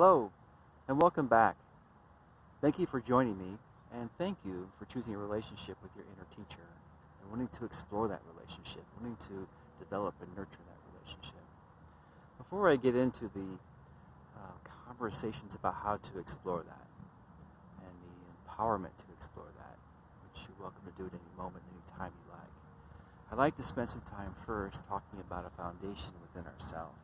Hello, and welcome back. Thank you for joining me, and thank you for choosing a relationship with your inner teacher and wanting to explore that relationship, wanting to develop and nurture that relationship. Before I get into the conversations about how to explore that and the empowerment to explore that, which you're welcome to do at any moment, any time you like, I'd like to spend some time first talking about a foundation within ourselves.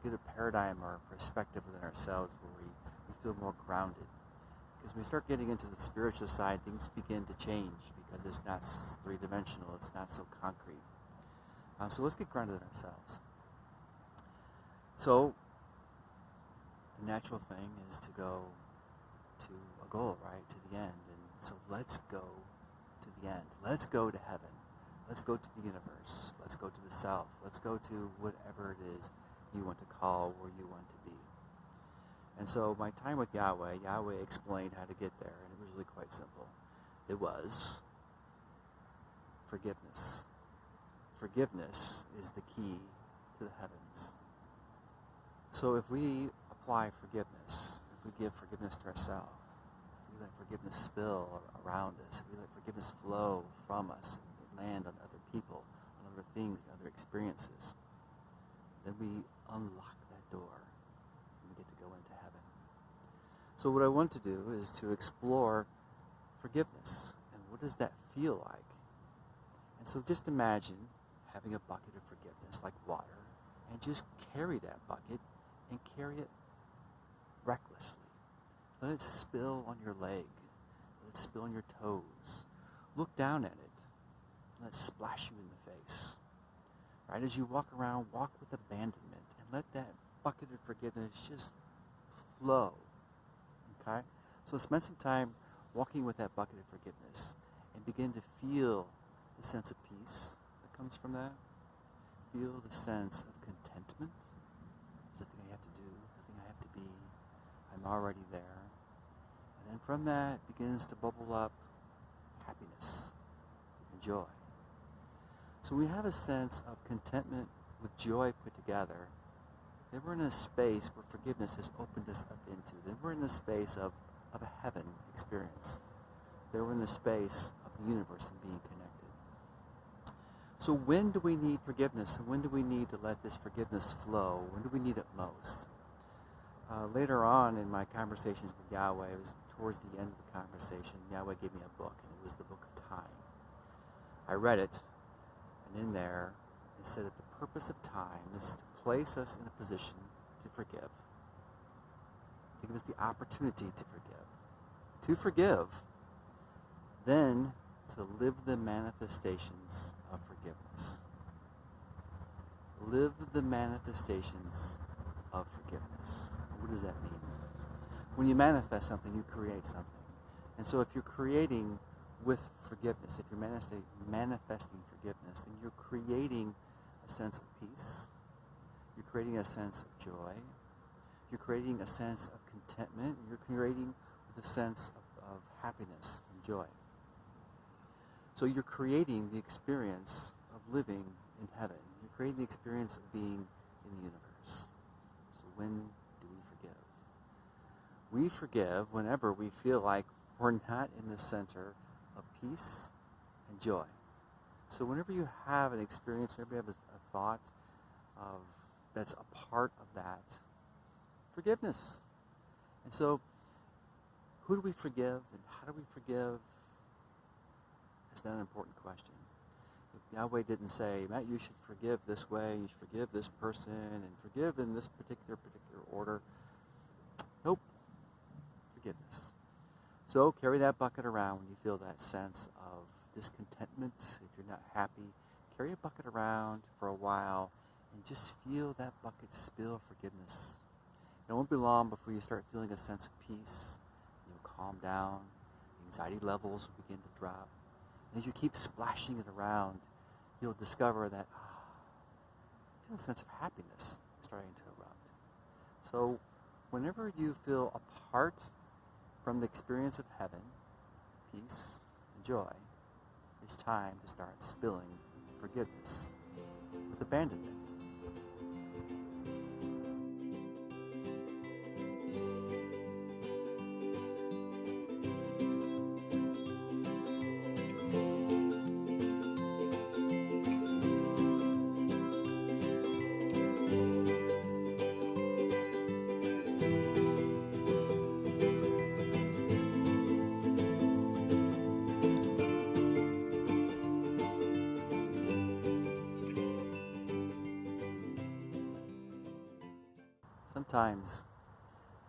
Get a paradigm or a perspective within ourselves where we feel more grounded. Because when we start getting into the spiritual side, things begin to change because it's not three-dimensional, it's not so concrete. So let's get grounded in ourselves. So the natural thing is to go to a goal, right, to the end. And so let's go to the end. Let's go to heaven. Let's go to the universe. Let's go to the self. Let's go to whatever it is you want to call where you want to be. And so my time with Yahweh explained how to get there, and it was really quite simple. It was forgiveness. Forgiveness is the key to the heavens. So if we apply forgiveness, if we give forgiveness to ourselves, if we let forgiveness spill around us, if we let forgiveness flow from us and land on other people, on other things, and other experiences, then we unlock that door and we get to go into heaven. So what I want to do is to explore forgiveness and what does that feel like? And so just imagine having a bucket of forgiveness like water and just carry that bucket and carry it recklessly. Let it spill on your leg. Let it spill on your toes. Look down at it. Let it splash you in the face. Right, as you walk around, walk with abandonment and let that bucket of forgiveness just flow. Okay? So spend some time walking with that bucket of forgiveness and begin to feel the sense of peace that comes from that. Feel the sense of contentment. There's nothing I have to do, nothing I have to be. I'm already there. And then from that begins to bubble up happiness and joy. So we have a sense of contentment with joy put together. Then we're in a space where forgiveness has opened us up into. Then we're in the space of a heaven experience. Then we're in the space of the universe and being connected. So when do we need forgiveness? And when do we need to let this forgiveness flow? When do we need it most? Later on in my conversations with Yahweh, it was towards the end of the conversation, Yahweh gave me a book, and it was the book of time. I read it. And in there, it said that the purpose of time is to place us in a position to forgive. To give us the opportunity to forgive. To forgive, then to live the manifestations of forgiveness. Live the manifestations of forgiveness. What does that mean? When you manifest something, you create something. And so if you're creating with forgiveness, if you're manifesting forgiveness, then you're creating a sense of peace. You're creating a sense of joy. You're creating a sense of contentment. You're creating a sense of happiness and joy. So you're creating the experience of living in heaven. You're creating the experience of being in the universe. So when do we forgive? We forgive whenever we feel like we're not in the center of peace and joy. So whenever you have an experience, whenever you have a thought of that's a part of that, forgiveness. And so who do we forgive and how do we forgive? That's not an important question. Yahweh didn't say, Matt, you should forgive this way, you should forgive this person, and forgive in this particular order. Nope. Forgiveness. So carry that bucket around when you feel that sense of discontentment. If you're not happy, carry a bucket around for a while and just feel that bucket spill forgiveness. It won't be long before you start feeling a sense of peace. You'll calm down. Anxiety levels will begin to drop. And as you keep splashing it around, you'll discover that you feel a sense of happiness starting to erupt. So whenever you feel apart from the experience of heaven, peace, and joy, it's time to start spilling forgiveness with abandonment.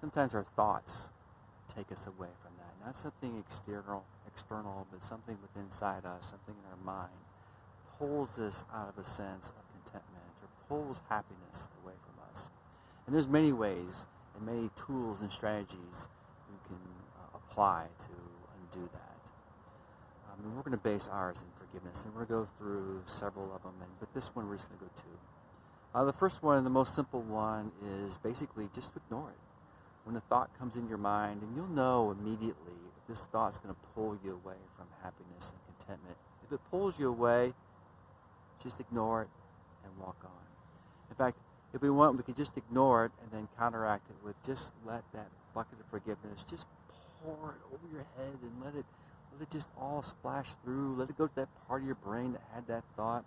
sometimes our thoughts take us away from that. Not something external, but something within inside us, something in our mind, pulls us out of a sense of contentment or pulls happiness away from us. And there's many ways and many tools and strategies you can apply to undo that. And we're going to base ours in forgiveness, and we're going to go through several of them, but this one we're just going to go two. The first one, the most simple one, is basically just to ignore it. When a thought comes in your mind, and you'll know immediately if this thought's going to pull you away from happiness and contentment. If it pulls you away, just ignore it and walk on. In fact, if we want, we can just ignore it and then counteract it with just let that bucket of forgiveness just pour it over your head and let it just all splash through. Let it go to that part of your brain that had that thought.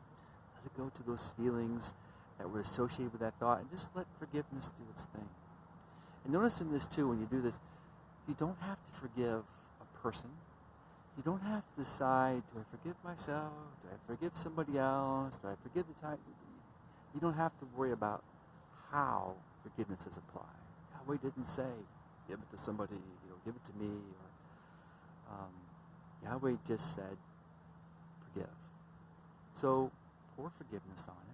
Let it go to those feelings that were associated with that thought, and just let forgiveness do its thing. And notice in this too, when you do this, you don't have to forgive a person. You don't have to decide, do I forgive myself? Do I forgive somebody else? Do I forgive the time? You don't have to worry about how forgiveness is applied. Yahweh didn't say, give it to somebody, give it to me. Or Yahweh just said, forgive. So pour forgiveness on it.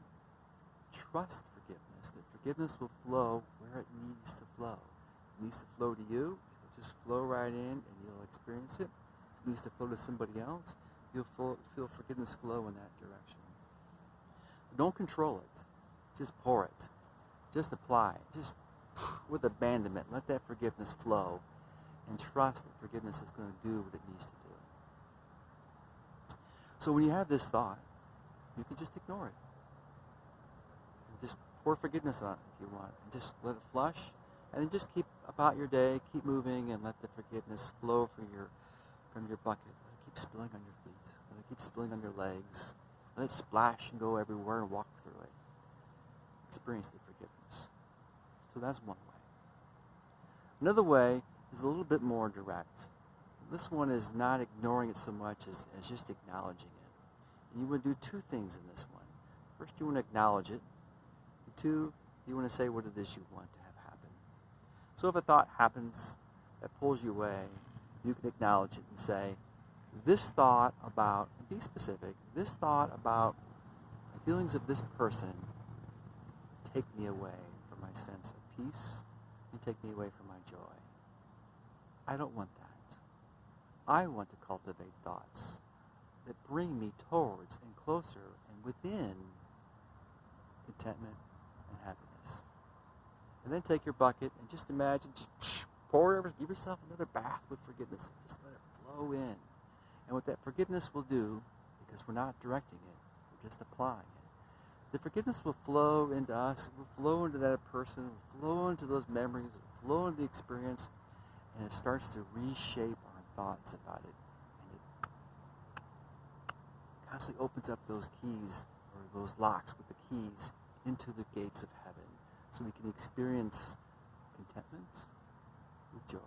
Trust forgiveness, that forgiveness will flow where it needs to flow. If it needs to flow to you, it'll just flow right in and you'll experience it. If it needs to flow to somebody else, you'll feel forgiveness flow in that direction. But don't control it. Just pour it. Just apply it. Just with abandonment, let that forgiveness flow and trust that forgiveness is going to do what it needs to do. So when you have this thought, you can just ignore it. And just pour forgiveness on it if you want. And just let it flush. And then just keep about your day, keep moving, and let the forgiveness flow from your bucket. Let it keep spilling on your feet. Let it keep spilling on your legs. Let it splash and go everywhere and walk through it. Experience the forgiveness. So that's one way. Another way is a little bit more direct. This one is not ignoring it so much as just acknowledging it. And you want to do two things in this one. First, you want to acknowledge it. And two, you want to say what it is you want to have happen. So if a thought happens that pulls you away, you can acknowledge it and say, this thought about, and be specific, this thought about the feelings of this person take me away from my sense of peace and take me away from my joy. I don't want that. I want to cultivate thoughts that bring me towards and closer and within contentment and happiness. And then take your bucket and just imagine, just give yourself another bath with forgiveness and just let it flow in. And what that forgiveness will do, because we're not directing it, we're just applying it, the forgiveness will flow into us, it will flow into that person, it will flow into those memories, it will flow into the experience, and it starts to reshape our thoughts about it. And it constantly opens up those keys, or those locks with the keys, into the gates of heaven, so we can experience contentment with joy.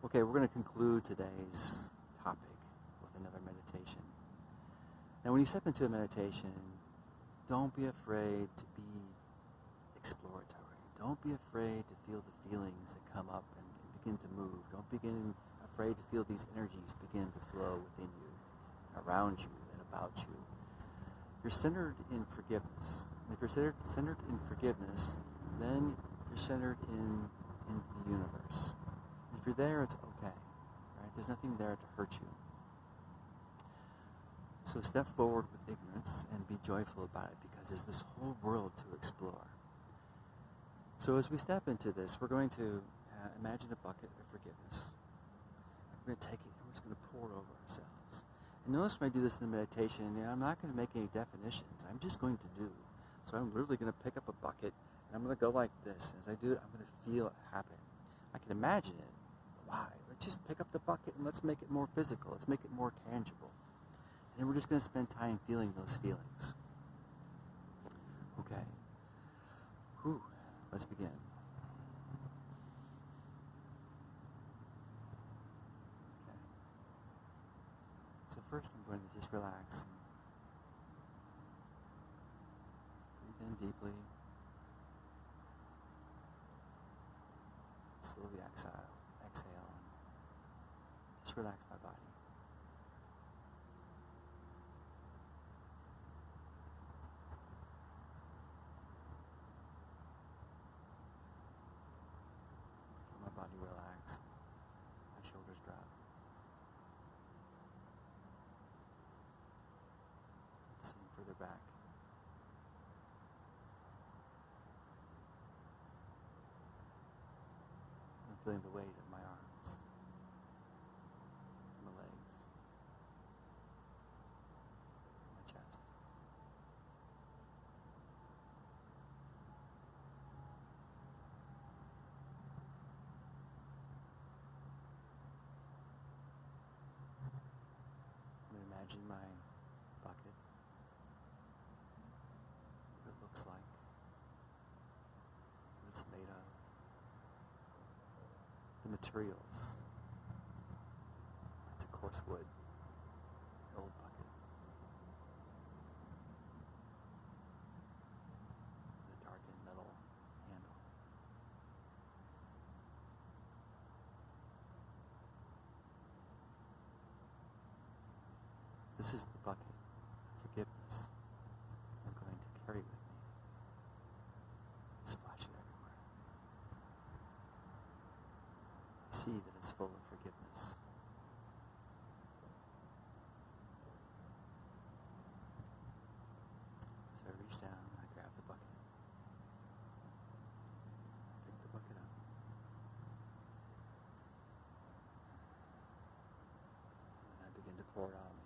Okay, we're going to conclude today's topic with another meditation. Now, when you step into a meditation, don't be afraid to be exploratory. Don't be afraid to feel the feelings that come up and begin to move. Don't be afraid to feel these energies begin to flow within you, around you, and about you. You're centered in forgiveness. And if you're centered in forgiveness, then you're centered in the universe. If you're there, it's okay, right? There's nothing there to hurt you. So step forward with ignorance and be joyful about it, because there's this whole world to explore. So as we step into this, we're going to imagine a bucket of forgiveness. We're going to take it and we're just going to pour it over ourselves. And notice when I do this in the meditation, I'm not going to make any definitions. I'm just going to do. So I'm literally going to pick up a bucket and I'm going to go like this. As I do it, I'm going to feel it happen. I can imagine it. Why? Let's just pick up the bucket and let's make it more physical. Let's make it more tangible. And then we're just going to spend time feeling those feelings. Okay. Whew. Let's begin. So first I'm going to just relax. Breathe in deeply. Slowly exhale. Just relax my body. Feel my body relax. My shoulders drop. Sink further back. I'm feeling the weight of my arms, my legs, my chest. I'm going to imagine my bucket, what it looks like, what it's made of, the materials. It's a coarse wood, an old bucket, with a darkened metal handle. This is the bucket of forgiveness I'm going to carry with me and splash it everywhere. I see that it's full of forgiveness. So I reach down and I grab the bucket. I pick the bucket up. And I begin to pour it out